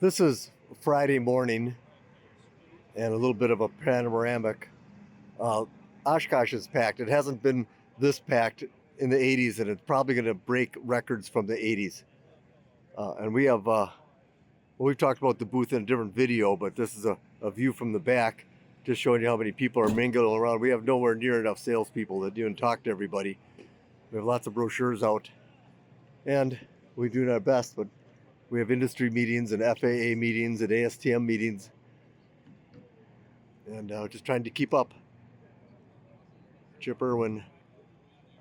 This is Friday morning and a little bit of a panoramic. Oshkosh is packed. It hasn't been this packed in the 80s, and it's probably going to break records from the 80s. And we have, we've talked about the booth in a different video, but this is a view from the back, just showing you how many people are mingling around. We have nowhere near enough salespeople to even talk to everybody. We have lots of brochures out, and we're doing our best, but we have industry meetings and FAA meetings and ASTM meetings, and just trying to keep up. Chip Irwin,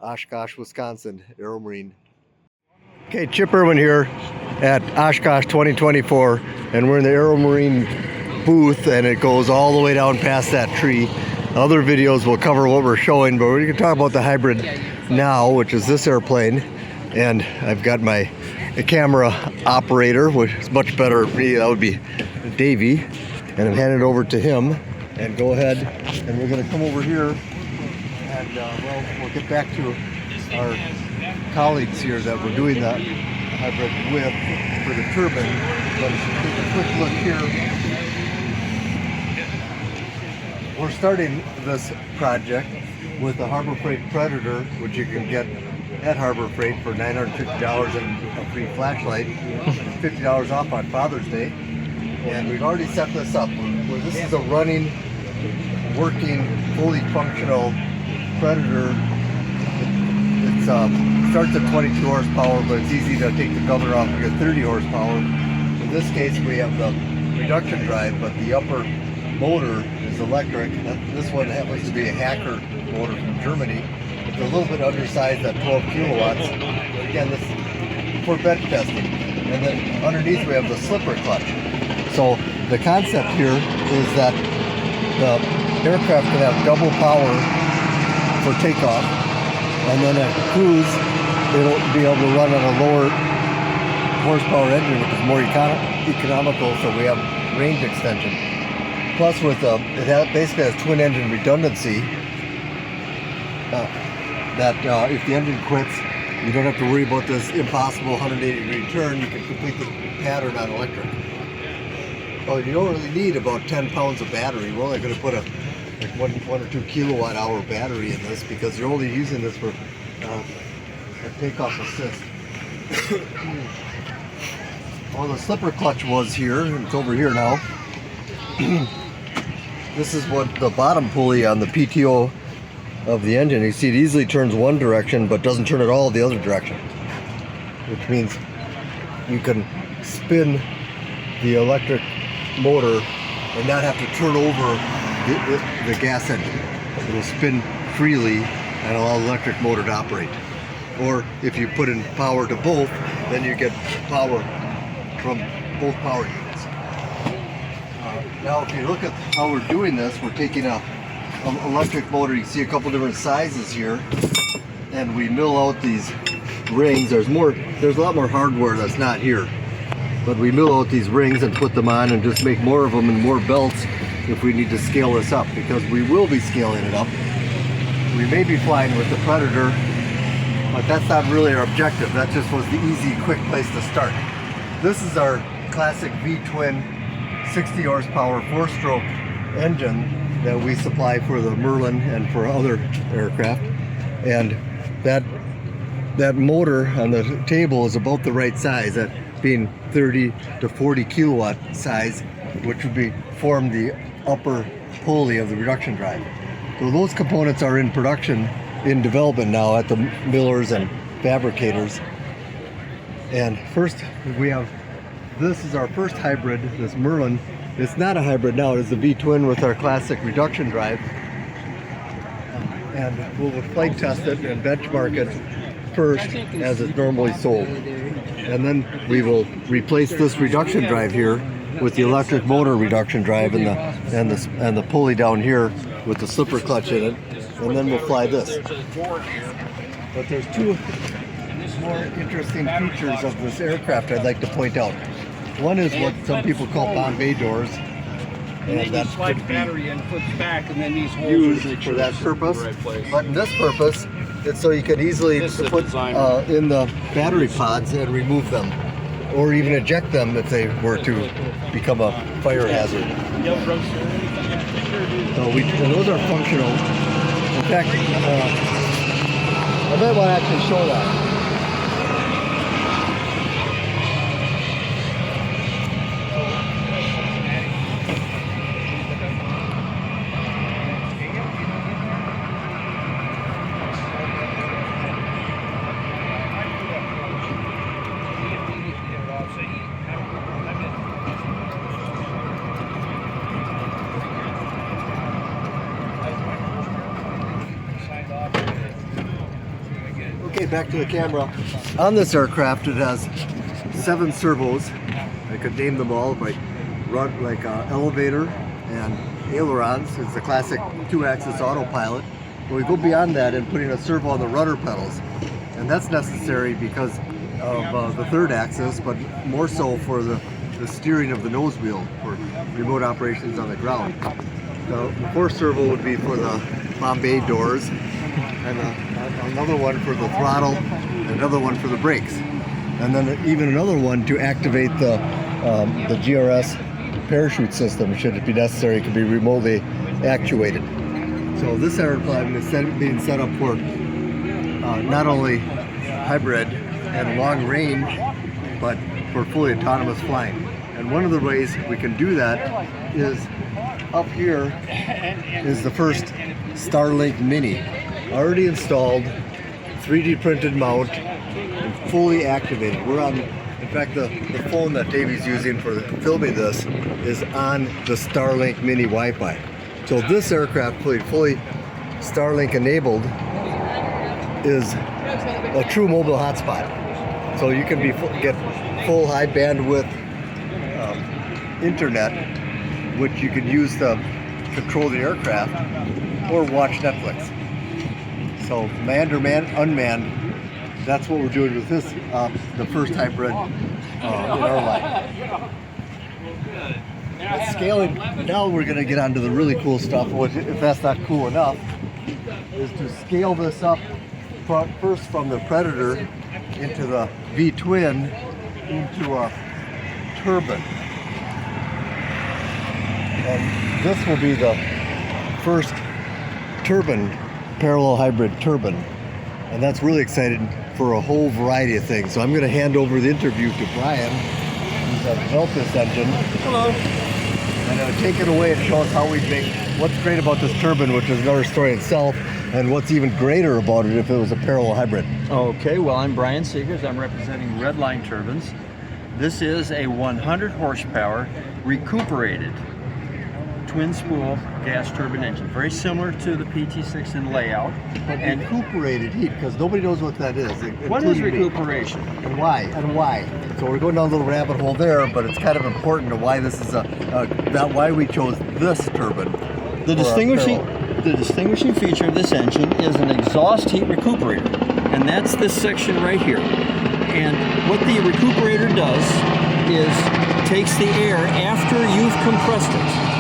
Oshkosh, Wisconsin, Aeromarine. Okay, Chip Irwin here at Oshkosh 2024, and we're in the Aeromarine booth, and it goes all the way down past that tree. Other videos will cover what we're showing, but we're going to talk about the hybrid now, which is this airplane. And I've got my camera operator, which is much better. That would be Davey, and I'm handing it over to him. And go ahead, and we're going to come over here, and well, we'll get back to our colleagues here that we're doing the hybrid with for the turbine. But take a quick look here. We're starting this project with the Harbor Freight Predator, which you can get at Harbor Freight for $950 and a free flashlight, $50 off on Father's Day. And we've already set this up. This is a running, working, fully functional Predator. It starts at 22 horsepower, but it's easy to take the cover off and get 30 horsepower. In this case, we have the reduction drive, but the upper motor is electric. This one happens to be a Hacker motor from Germany. It's a little bit undersized at 12 kilowatts. But again, this is for bench testing. And then underneath we have the slipper clutch. So the concept here is that the aircraft can have double power for takeoff, and then at cruise it'll be able to run on a lower horsepower engine, which is more economical, so we have range extension. Plus with basically has twin engine redundancy, that if the engine quits, you don't have to worry about this impossible 180-degree turn. You can complete the pattern on electric. Oh, you don't really need about 10 pounds of battery. We're only going to put a one or 2 kilowatt hour battery in this because you're only using this for a takeoff assist. Well, the slipper clutch was here, and it's over here now. This is what the bottom pulley on the PTO of the engine. You see it easily turns one direction but doesn't turn at all the other direction, which means you can spin the electric motor and not have to turn over the gas engine. It will spin freely and allow the electric motor to operate. Or if you put in power to both, then you get power from both power units. Now if you look at how we're doing this, we're taking an electric motor. You see a couple different sizes here, and we mill out these rings. There's a lot more hardware that's not here, but we mill out these rings and put them on and just make more of them and more belts if we need to scale this up, because we will be scaling it up. We may be flying with the Predator, but that's not really our objective. That just was the easy, quick place to start. This is our classic V-twin 60 horsepower 4-stroke engine that we supply for the Merlin and for other aircraft. And that motor on the table is about the right size, that being 30 to 40 kilowatt size, which would form the upper pulley of the reduction drive. So those components are in production, in development now at the millers and fabricators. And first we have, this is our first hybrid, this Merlin. It's not a hybrid now, it's the V-twin with our classic reduction drive. And we'll flight test it and benchmark it first as it's normally sold. And then we will replace this reduction drive here with the electric motor reduction drive and the pulley down here with the slipper clutch in it, and then we'll fly this. But there's two more interesting features of this aircraft I'd like to point out. One is what some people call Bombay doors, and that slide the battery in, flips back, and then these holes used for that purpose. But in this purpose, it's so you can easily put in the battery pods and remove them. or even eject them if they were to become a fire hazard. So and those are functional. In fact, I might want to actually show that. Okay, back to the camera. On this aircraft, it has 7 servos. I could name them all, like elevator and ailerons. It's the classic 2-axis autopilot. But we go beyond that and putting a servo on the rudder pedals, and that's necessary because of the 3rd axis, but more so for the steering of the nose wheel for remote operations on the ground. The 4th servo would be for the bomb bay doors, and another one for the throttle, and another one for the brakes, and then even another one to activate the GRS parachute system should it be necessary. It could be remotely actuated. So this airplane is being set up for not only hybrid and long range, but for fully autonomous flying. And one of the ways we can do that is up here is the first Starlink Mini, already installed, 3D printed mount, and fully activated. We're on, in fact, the phone that Davey's using for filming this is on the Starlink Mini Wi-Fi. So this aircraft, fully Starlink enabled, is a true mobile hotspot. So you can get full high bandwidth internet, which you can use to control the aircraft or watch Netflix. So manned or unmanned, that's what we're doing with this, the first hybrid in our line. Scaling, now we're going to get onto the really cool stuff, which, if that's not cool enough, is to scale this up first from the Predator into the V-twin into a turbine. And this will be the first turbine, parallel hybrid turbine. And that's really exciting for a whole variety of things. So I'm going to hand over the interview to Brian, who's built this engine. Hello. And take it away and show us how we make, what's great about this turbine, which is another story itself, and what's even greater about it if it was a parallel hybrid. Okay, well, I'm Brian Seegers. I'm representing Redline Turbines. This is a 100 horsepower recuperated twin spool gas turbine engine, very similar to the PT6 in layout. But and recuperated heat, because nobody knows what that is. What is recuperation? And why? So we're going down a little rabbit hole there, but it's kind of important to why this is why we chose this turbine. The distinguishing feature of this engine is an exhaust heat recuperator, and that's this section right here. And what the recuperator does is takes the air after you've compressed it.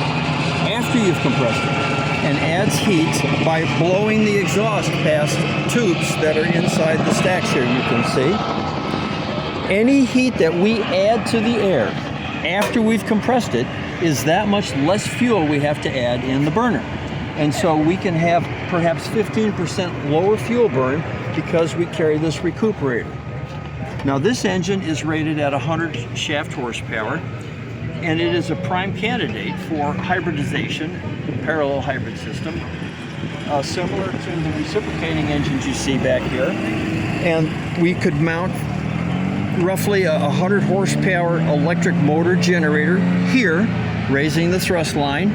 And adds heat by blowing the exhaust past tubes that are inside the stacks here, you can see. Any heat that we add to the air after we've compressed it is that much less fuel we have to add in the burner. And so we can have perhaps 15% lower fuel burn because we carry this recuperator. Now this engine is rated at 100 shaft horsepower, and it is a prime candidate for hybridization, parallel hybrid system, similar to the reciprocating engines you see back here. And we could mount roughly a 100 horsepower electric motor generator here, raising the thrust line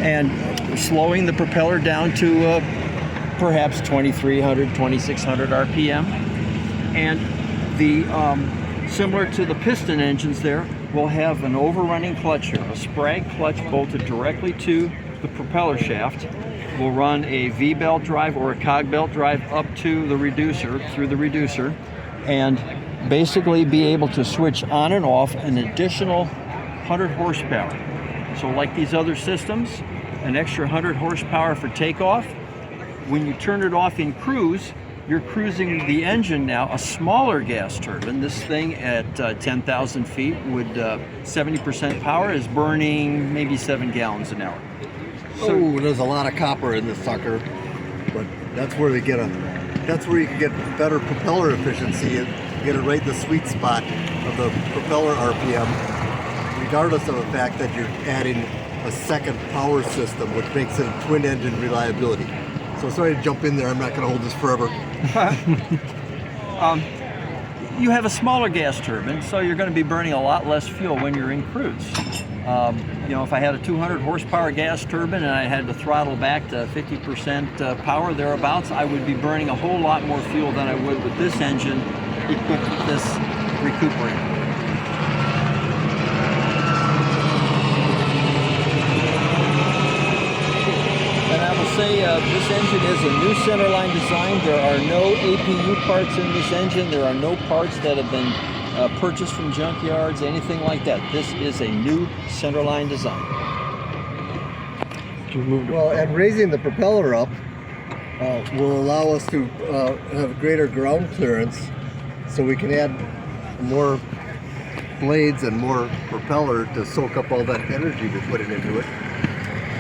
and slowing the propeller down to perhaps 2,300, 2,600 RPM. And the similar to the piston engines there, we'll have an overrunning clutch here, a sprag clutch bolted directly to the propeller shaft. We'll run a V-belt drive or a cog belt drive up to the reducer, through the reducer, and basically be able to switch on and off an additional 100 horsepower. So like these other systems, an extra 100 horsepower for takeoff. When you turn it off in cruise, you're cruising the engine now, a smaller gas turbine. This thing at 10,000 feet would 70% power is burning maybe 7 gallons an hour. So there's a lot of copper in this sucker, but that's where they get that's where you can get better propeller efficiency and get it right in the sweet spot of the propeller RPM, regardless of the fact that you're adding a second power system, which makes it a twin engine reliability. So sorry to jump in there, I'm not going to hold this forever. You have a smaller gas turbine, so you're going to be burning a lot less fuel when you're in cruise. You know, if I had a 200 horsepower gas turbine and I had to throttle back to 50% power thereabouts, I would be burning a whole lot more fuel than I would with this engine equipped with this recuperator. And I will say this engine is a new centerline design. There are no APU parts in this engine. There are no parts that have been purchased from junkyards, anything like that. This is a new centerline design. Well, and raising the propeller up will allow us to have greater ground clearance, so we can add more blades and more propeller to soak up all that energy we're putting into it.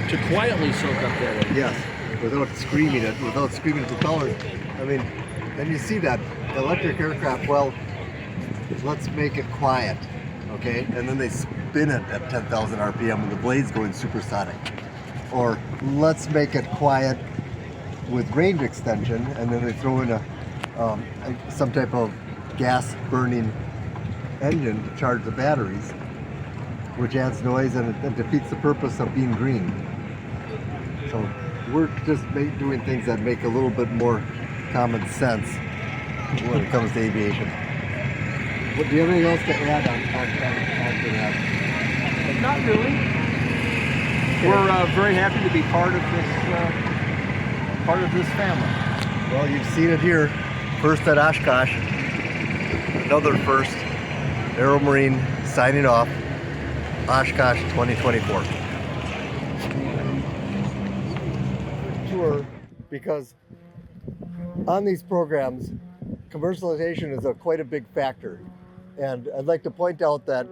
To quietly soak up that energy. Yes, without screaming it, without screaming propellers. I mean, and you see that electric aircraft, well, let's make it quiet, okay? And then they spin it at 10,000 RPM when the blade's going supersonic. Or let's make it quiet with range extension, and then they throw in some type of gas burning engine to charge the batteries, which adds noise and it defeats the purpose of being green. So we're just doing things that make a little bit more common sense when it comes to aviation. What, do you have anything else to add on that? Not really. We're very happy to be part of this family. Well, you've seen it here, first at Oshkosh, another first. Aeromarine signing off, Oshkosh 2024. Tour, because on these programs, commercialization is quite a big factor. And I'd like to point out that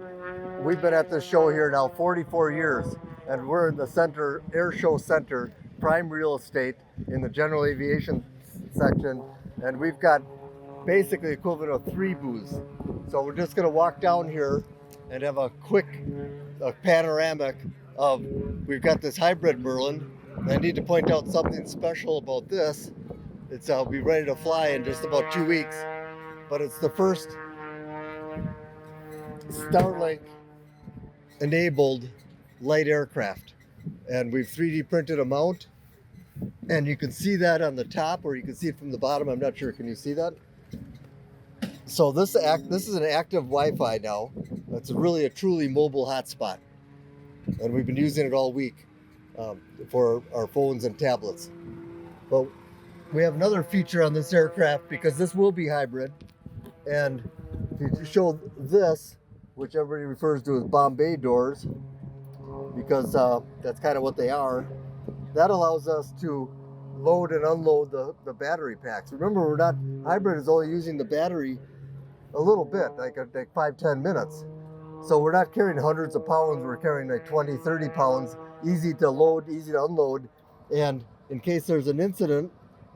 we've been at this show here now 44 years, and we're in the center, air show center, prime real estate in the general aviation section, and we've got basically equivalent of 3 booths. So we're just gonna walk down here and have a quick panoramic of, we've got this hybrid Merlin. And I need to point out something special about this. It'll be ready to fly in just about 2 weeks, but it's the first Starlink enabled light aircraft. And we've 3D printed a mount, and you can see that on the top, or you can see it from the bottom. I'm not sure, can you see that? So this is an active Wi-Fi now. It's really a truly mobile hotspot. And we've been using it all week for our phones and tablets. But we have another feature on this aircraft, because this will be hybrid. And if you show this, which everybody refers to as Bombay doors, because that's kind of what they are, that allows us to load and unload the battery packs. Remember, hybrid is only using the battery a little bit, like 5-10 minutes. So we're not carrying hundreds of pounds, we're carrying like 20-30 pounds, easy to load, easy to unload, and in case there's an incident,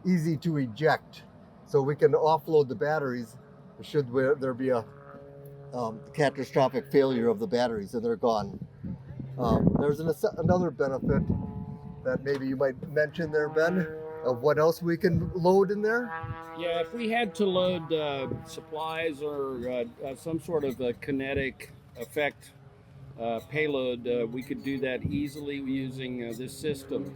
easy to eject. So we can offload the batteries should there be a catastrophic failure of the batteries and they're gone. There's another benefit that maybe you might mention there, Ben, of what else we can load in there. Yeah, if we had to load supplies or some sort of a kinetic effect payload, we could do that easily using this system.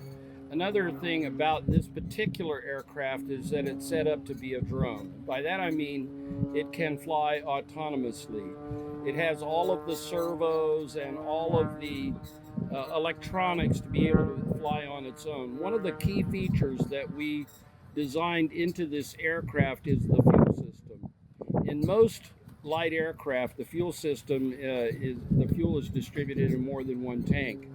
Another thing about this particular aircraft is that it's set up to be a drone. By that I mean it can fly autonomously. It has all of the servos and all of the electronics to be able to fly on its own. One of the key features that we designed into this aircraft is the fuel system. In most light aircraft, the fuel system the fuel is distributed in more than one tank.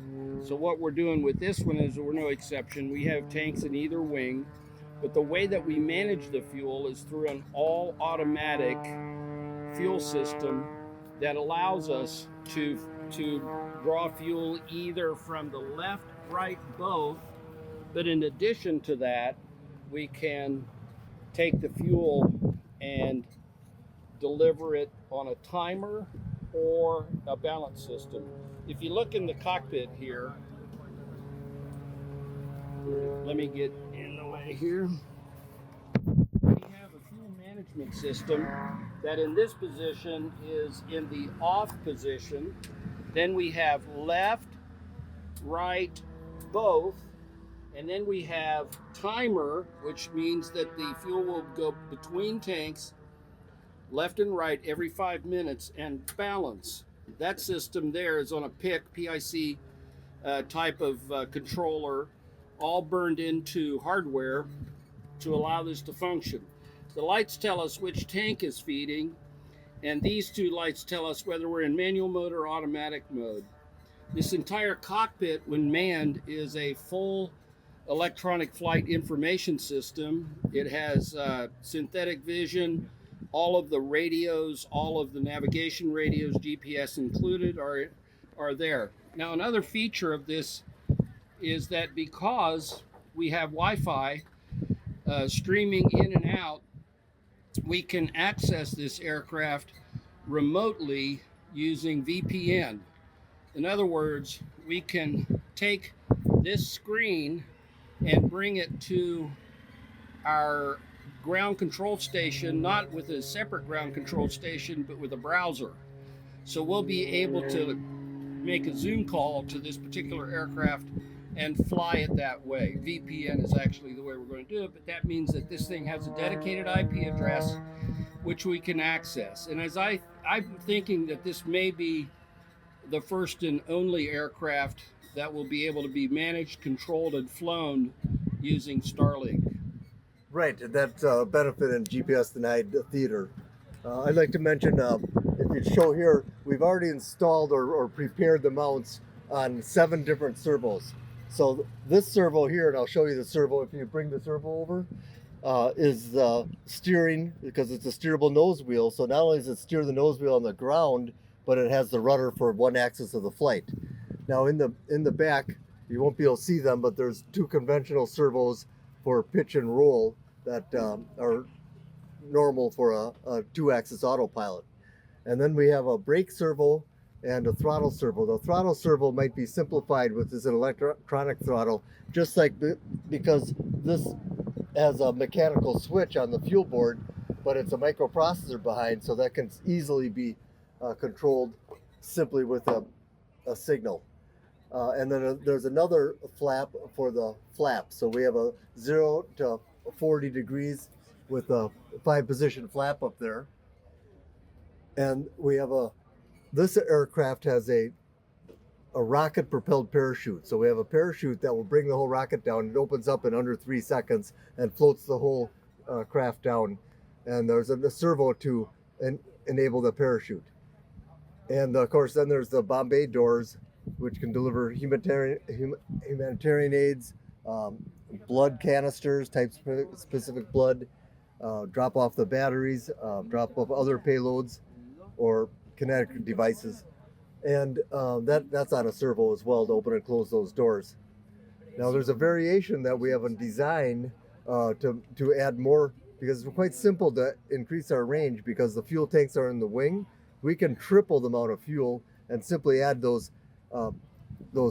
So what we're doing with this one is we're no exception. We have tanks in either wing. But the way that we manage the fuel is through an all automatic fuel system that allows us to draw fuel either from the left, right, both. But in addition to that, we can take the fuel and deliver it on a timer or a balance system. If you look in the cockpit here, let me get in the way here. We have a fuel management system that in this position is in the off position. Then we have left, right, both. And then we have timer, which means that the fuel will go between tanks, left and right, every 5 minutes, and balance. That system there is on a PIC type of controller, all burned into hardware to allow this to function. The lights tell us which tank is feeding, and these two lights tell us whether we're in manual mode or automatic mode. This entire cockpit, when manned, is a full electronic flight information system. It has synthetic vision. All of the radios, all of the navigation radios, GPS included, are there. Now, another feature of this is that because we have Wi-Fi streaming in and out, we can access this aircraft remotely using VPN. In other words, we can take this screen and bring it to our ground control station, not with a separate ground control station, but with a browser. So we'll be able to make a Zoom call to this particular aircraft and fly it that way. VPN is actually the way we're going to do it, but that means that this thing has a dedicated IP address which we can access. And as I'm thinking that this may be the first and only aircraft that will be able to be managed, controlled, and flown using Starlink. Right, and that's a benefit in GPS denied theater. I'd like to mention, if you show here, we've already installed or prepared the mounts on 7 different servos. So this servo here, and I'll show you the servo if you bring the servo over, is the steering, because it's a steerable nose wheel. So not only does it steer the nose wheel on the ground, but it has the rudder for one axis of the flight. Now in the back, you won't be able to see them, but there's 2 conventional servos for pitch and roll that are normal for a 2-axis autopilot. And then we have a brake servo and a throttle servo. The throttle servo might be simplified with this electronic throttle, just like because this has a mechanical switch on the fuel board, but it's a microprocessor behind, so that can easily be controlled simply with a signal. And then there's another flap for the flap. So we have a 0 to 40 degrees with a 5-position flap up there. And we have this aircraft has a rocket propelled parachute. So we have a parachute that will bring the whole rocket down. It opens up in under 3 seconds and floats the whole craft down. And there's a servo to enable the parachute. And of course, then there's the Bombay doors, which can deliver humanitarian aids, blood canisters, type-specific blood, drop off the batteries, drop off other payloads, or kinetic devices. And that's on a servo as well to open and close those doors. Now there's a variation that we have in design to add more, because it's quite simple to increase our range because the fuel tanks are in the wing. We can triple the amount of fuel and simply add those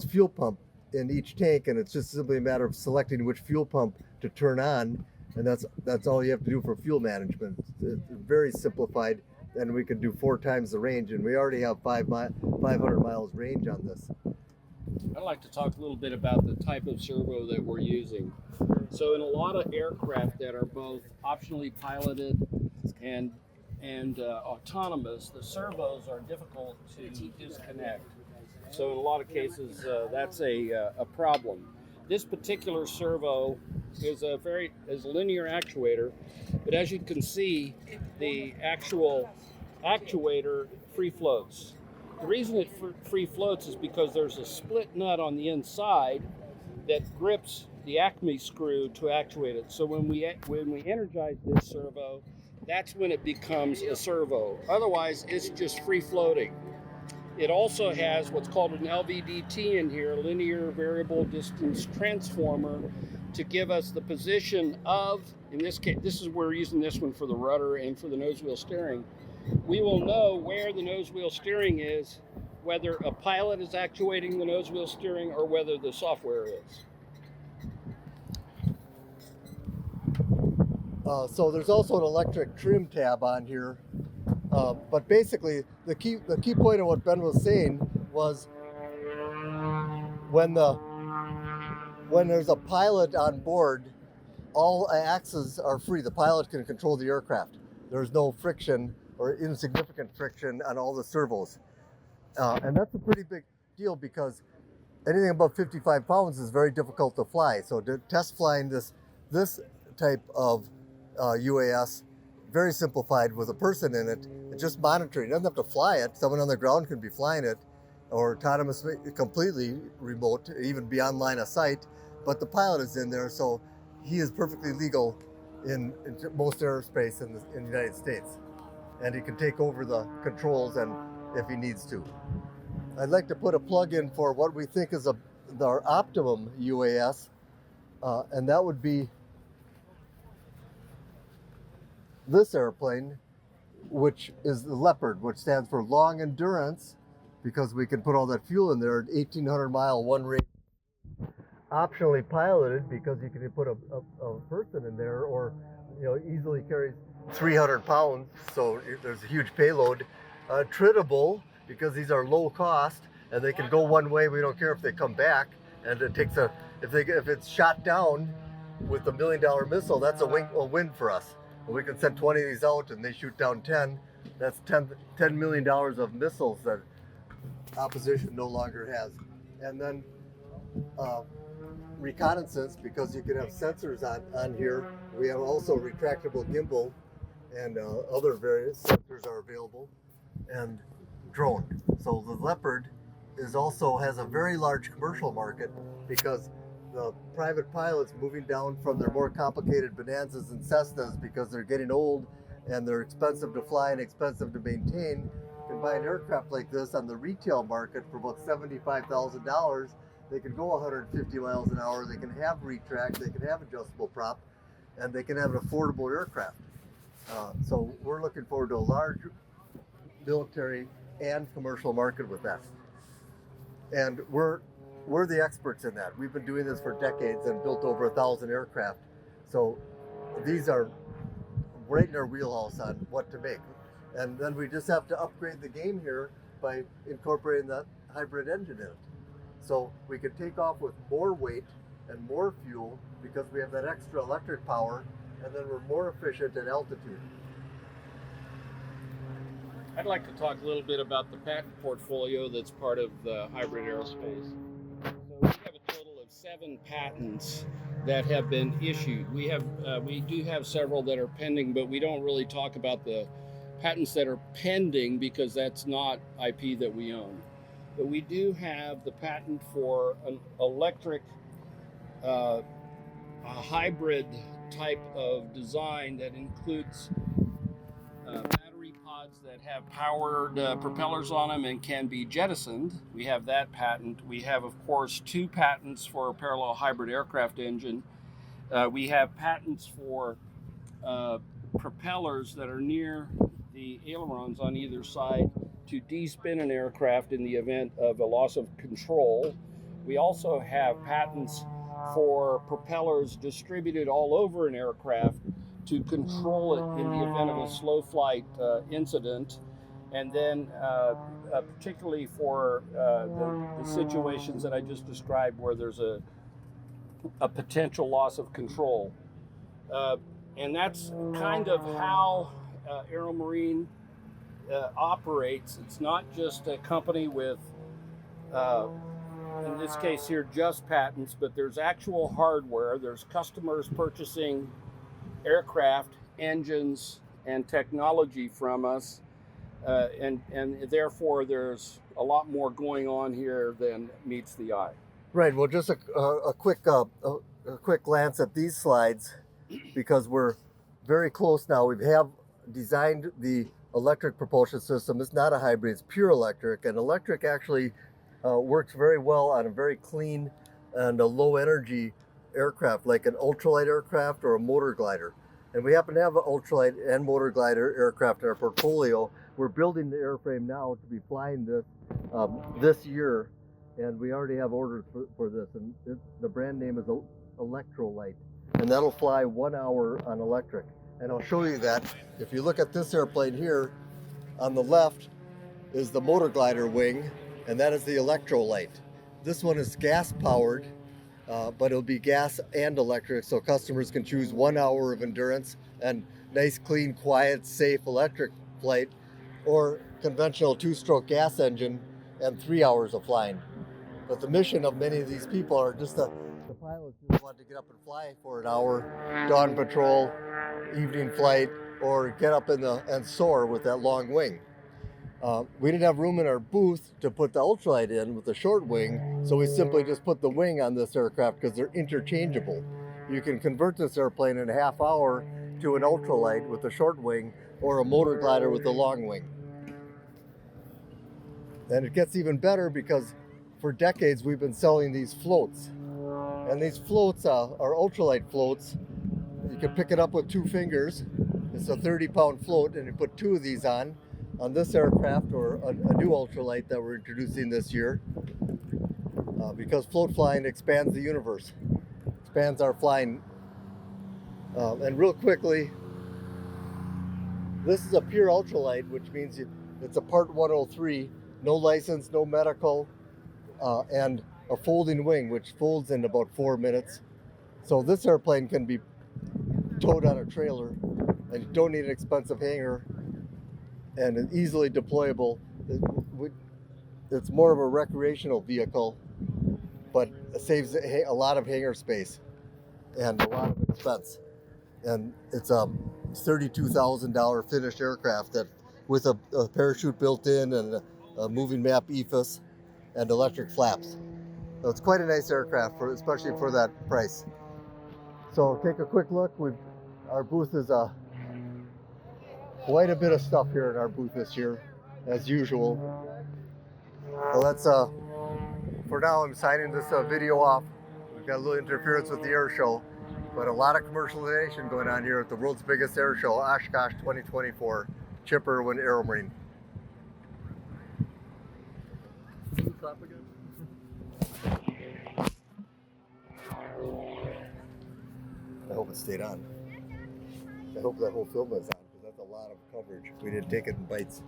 fuel pump in each tank, and it's just simply a matter of selecting which fuel pump to turn on, and that's all you have to do for fuel management. It's very simplified, and we can do 4 times the range, and we already have 500 miles range on this. I'd like to talk a little bit about the type of servo that we're using. So in a lot of aircraft that are both optionally piloted and autonomous, the servos are difficult to disconnect. So in a lot of cases, that's a problem. This particular servo is a linear actuator, but as you can see, the actual actuator free floats. The reason it free floats is because there's a split nut on the inside that grips the Acme screw to actuate it. So when we energize this servo, that's when it becomes a servo. Otherwise, it's just free floating. It also has what's called an LVDT in here, linear variable distance transformer, to give us the position of, in this case, this is we're using this one for the rudder and for the nose wheel steering. We will know where the nose wheel steering is, whether a pilot is actuating the nose wheel steering or whether the software is. So there's also an electric trim tab on here, but basically the key point of what Ben was saying was when there's a pilot on board, all axes are free. The pilot can control the aircraft. There's no friction or insignificant friction on all the servos, and that's a pretty big deal because anything above 55 pounds is very difficult to fly. So to test flying this type of UAS, very simplified with a person in it, and just monitoring. It doesn't have to fly it. Someone on the ground can be flying it, or autonomous, completely remote, even beyond line of sight. But the pilot is in there, so he is perfectly legal in most aerospace in the United States, and he can take over the controls and if he needs to. I'd like to put a plug in for what we think is our optimum UAS, and that would be this airplane, which is the Leopard, which stands for long endurance, because we can put all that fuel in there at 1,800-mile one range. Optionally piloted, because you can put a person in there, or easily carries 300 pounds, so there's a huge payload. Trittable, because these are low cost and they can go one way. We don't care if they come back, and it takes if it's shot down with a $1 million missile, that's a win for us. We can send 20 of these out and they shoot down 10. That's $10 million of missiles that opposition no longer has. And then reconnaissance, because you can have sensors on here. We have also retractable gimbal, and other various sensors are available, and drone. So the Leopard also has a very large commercial market, because the private pilots moving down from their more complicated Bonanzas and Cessnas, because they're getting old and they're expensive to fly and expensive to maintain, can buy an aircraft like this on the retail market for about $75,000. They can go 150 miles an hour, they can have retract, they can have adjustable prop, and they can have an affordable aircraft. So we're looking forward to a large military and commercial market with that. And we're the experts in that. We've been doing this for decades and built over 1,000 aircraft. So these are right in our wheelhouse on what to make. And then we just have to upgrade the game here by incorporating that hybrid engine in it. So we can take off with more weight and more fuel because we have that extra electric power, and then we're more efficient at altitude. I'd like to talk a little bit about the patent portfolio that's part of the hybrid aerospace. So we have a total of 7 patents that have been issued. We do have several that are pending, but we don't really talk about the patents that are pending because that's not IP that we own. But we do have the patent for an electric, a hybrid type of design that includes battery pods that have powered propellers on them and can be jettisoned. We have that patent. We have, of course, 2 patents for a parallel hybrid aircraft engine. We have patents for propellers that are near the ailerons on either side to de-spin an aircraft in the event of a loss of control. We also have patents for propellers distributed all over an aircraft to control it in the event of a slow flight incident, and then particularly for the situations that I just described where there's a potential loss of control. And that's kind of how Aeromarine operates. It's not just a company with, in this case here, just patents, but there's actual hardware. There's customers purchasing aircraft, engines, and technology from us, and therefore there's a lot more going on here than meets the eye. Right. Well, just a quick a quick glance at these slides because we're very close now. We have designed the electric propulsion system. It's not a hybrid, it's pure electric, and electric actually works very well on a very clean and a low energy aircraft like an ultralight aircraft or a motor glider. And we happen to have an ultralight and motor glider aircraft in our portfolio. We're building the airframe now to be flying this this year, and we already have orders for this. And the brand name is Ultralight, and that'll fly 1 hour on electric. And I'll show you that. If you look at this airplane here, on the left is the motor glider wing, and that is the Ultralight. This one is gas powered, but it'll be gas and electric, so customers can choose 1 hour of endurance and nice, clean, quiet, safe electric flight, or conventional 2-stroke gas engine and 3 hours of flying. But the mission of many of these people are just the pilots who want to get up and fly for an hour, dawn patrol, evening flight, or get up and soar with that long wing. We didn't have room in our booth to put the ultralight in with the short wing, so we simply just put the wing on this aircraft because they're interchangeable. You can convert this airplane in a half hour to an ultralight with a short wing or a motor glider with a long wing. And it gets even better because for decades we've been selling these floats. And these floats are ultralight floats. You can pick it up with 2 fingers. It's a 30-pound float, and you put 2 of these on this aircraft or a new ultralight that we're introducing this year, because float flying expands the universe, expands our flying. And real quickly, this is a pure ultralight, which means it's a Part 103, no license, no medical, and a folding wing, which folds in about 4 minutes. So this airplane can be towed on a trailer, and you don't need an expensive hangar, and it's easily deployable. It's more of a recreational vehicle, but it saves a lot of hangar space and a lot of expense. And it's a $32,000 finished aircraft that with a parachute built in and a moving map ethos and electric flaps. So it's quite a nice aircraft, especially for that price. So take a quick look. Our booth is quite a bit of stuff here in our booth this year, as usual. Well, that's for now. I'm signing this video off. We've got a little interference with the air show, but a lot of commercialization going on here at the world's biggest air show, Oshkosh 2024, Chip Irwin Aeromarine. Can you clap again? I hope it stayed on. I hope that whole film is on, because that's a lot of coverage. We didn't take it in bites.